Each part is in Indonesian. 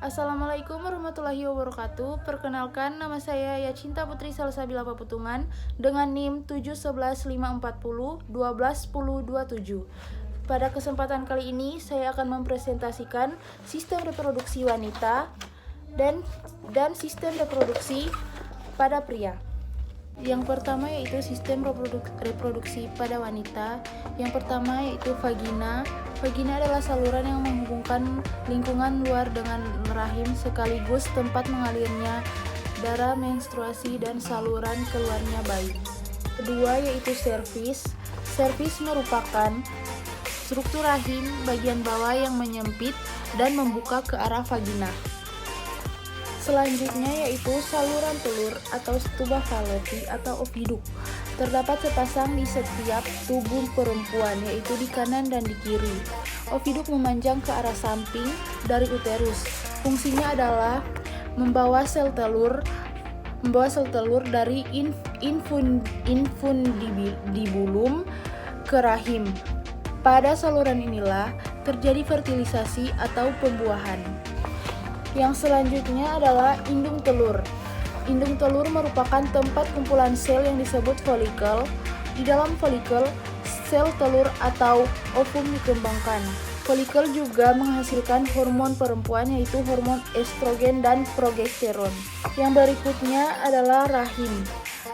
Assalamualaikum warahmatullahi wabarakatuh. Perkenalkan, nama saya Yacinta Putri Salsabila Paputungan dengan NIM 7115401211027. Pada kesempatan kali ini, saya akan mempresentasikan sistem reproduksi wanita dan sistem reproduksi pada pria. Yang pertama yaitu sistem reproduksi pada wanita. Yang pertama yaitu vagina. Vagina adalah saluran yang menghubungkan lingkungan luar dengan rahim sekaligus tempat mengalirnya darah, menstruasi, dan saluran keluarnya bayi. Kedua yaitu serviks. Serviks merupakan struktur rahim bagian bawah yang menyempit dan membuka ke arah vagina. Selanjutnya yaitu saluran telur atau stuba fallopi atau oviduk. Terdapat sepasang di setiap tubuh perempuan, yaitu di kanan dan di kiri. Oviduk memanjang ke arah samping dari uterus. Fungsinya adalah membawa sel telur dari infundibulum ke rahim. Pada saluran inilah terjadi fertilisasi atau pembuahan. Yang selanjutnya adalah indung telur. Indung telur merupakan tempat kumpulan sel yang disebut folikel. Di dalam folikel, sel telur atau ovum dikembangkan. Folikel juga menghasilkan hormon perempuan yaitu hormon estrogen dan progesteron. Yang berikutnya adalah rahim.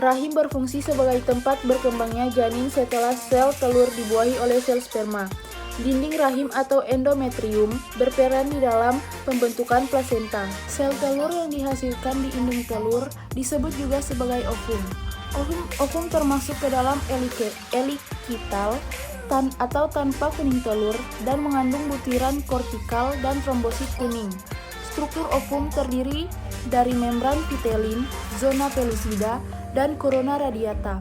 Rahim berfungsi sebagai tempat berkembangnya janin setelah sel telur dibuahi oleh sel sperma. Dinding rahim atau endometrium berperan di dalam pembentukan plasenta. Sel telur yang dihasilkan di indung telur disebut juga sebagai ovum. Ovum termasuk ke dalam elikital atau tanpa kuning telur dan mengandung butiran kortikal dan trombosit kuning. Struktur ovum terdiri dari membran vitelin, zona pellucida, dan corona radiata.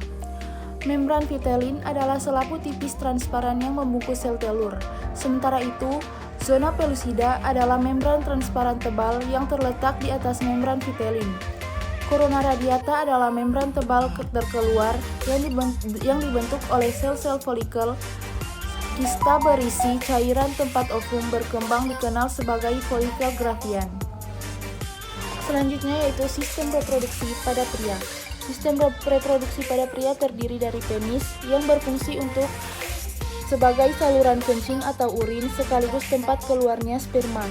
Membran vitelin adalah selapu tipis transparan yang membungkus sel telur. Sementara itu, zona pellucida adalah membran transparan tebal yang terletak di atas membran vitelin. Corona radiata adalah membran tebal terkeluar yang dibentuk oleh sel-sel folikel. Kista berisi cairan tempat ovum berkembang dikenal sebagai folikel gravian. Selanjutnya yaitu sistem reproduksi pada pria. Sistem reproduksi pada pria terdiri dari penis yang berfungsi untuk sebagai saluran kencing atau urin sekaligus tempat keluarnya sperma.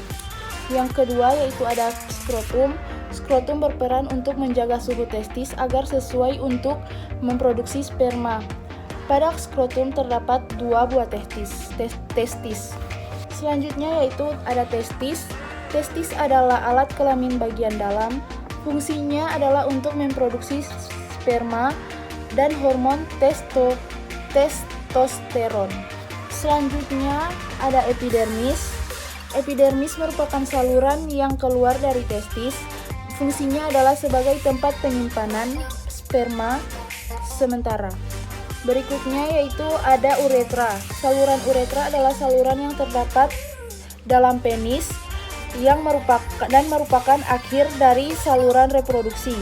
Yang kedua yaitu ada skrotum. Skrotum berperan untuk menjaga suhu testis agar sesuai untuk memproduksi sperma. Pada skrotum terdapat 2 buah testis. Selanjutnya yaitu ada testis. Testis adalah alat kelamin bagian dalam. Fungsinya adalah untuk memproduksi sperma dan hormon testosteron. Selanjutnya ada epidermis. Epidermis merupakan saluran yang keluar dari testis. Fungsinya adalah sebagai tempat penyimpanan sperma sementara. Berikutnya yaitu ada uretra. Saluran uretra adalah saluran yang terdapat dalam penis yang merupakan akhir dari saluran reproduksi.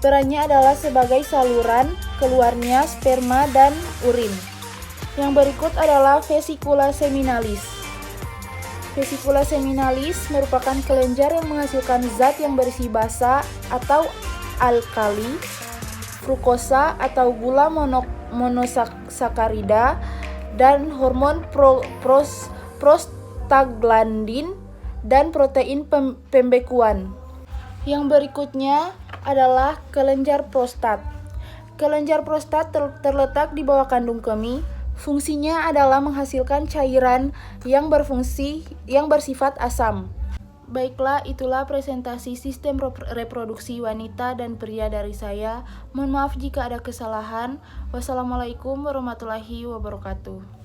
Perannya adalah sebagai saluran keluarnya sperma dan urin. Yang berikut adalah vesikula seminalis. Vesikula seminalis merupakan kelenjar yang menghasilkan zat yang berisi basa atau alkali, frukosa atau gula monosakarida, dan hormon prostaglandin dan protein pembekuan. Yang berikutnya adalah kelenjar prostat. Kelenjar prostat terletak di bawah kandung kemih. Fungsinya adalah menghasilkan cairan yang bersifat asam. Baiklah, itulah presentasi sistem reproduksi wanita dan pria dari saya. Mohon maaf jika ada kesalahan. Wassalamualaikum warahmatullahi wabarakatuh.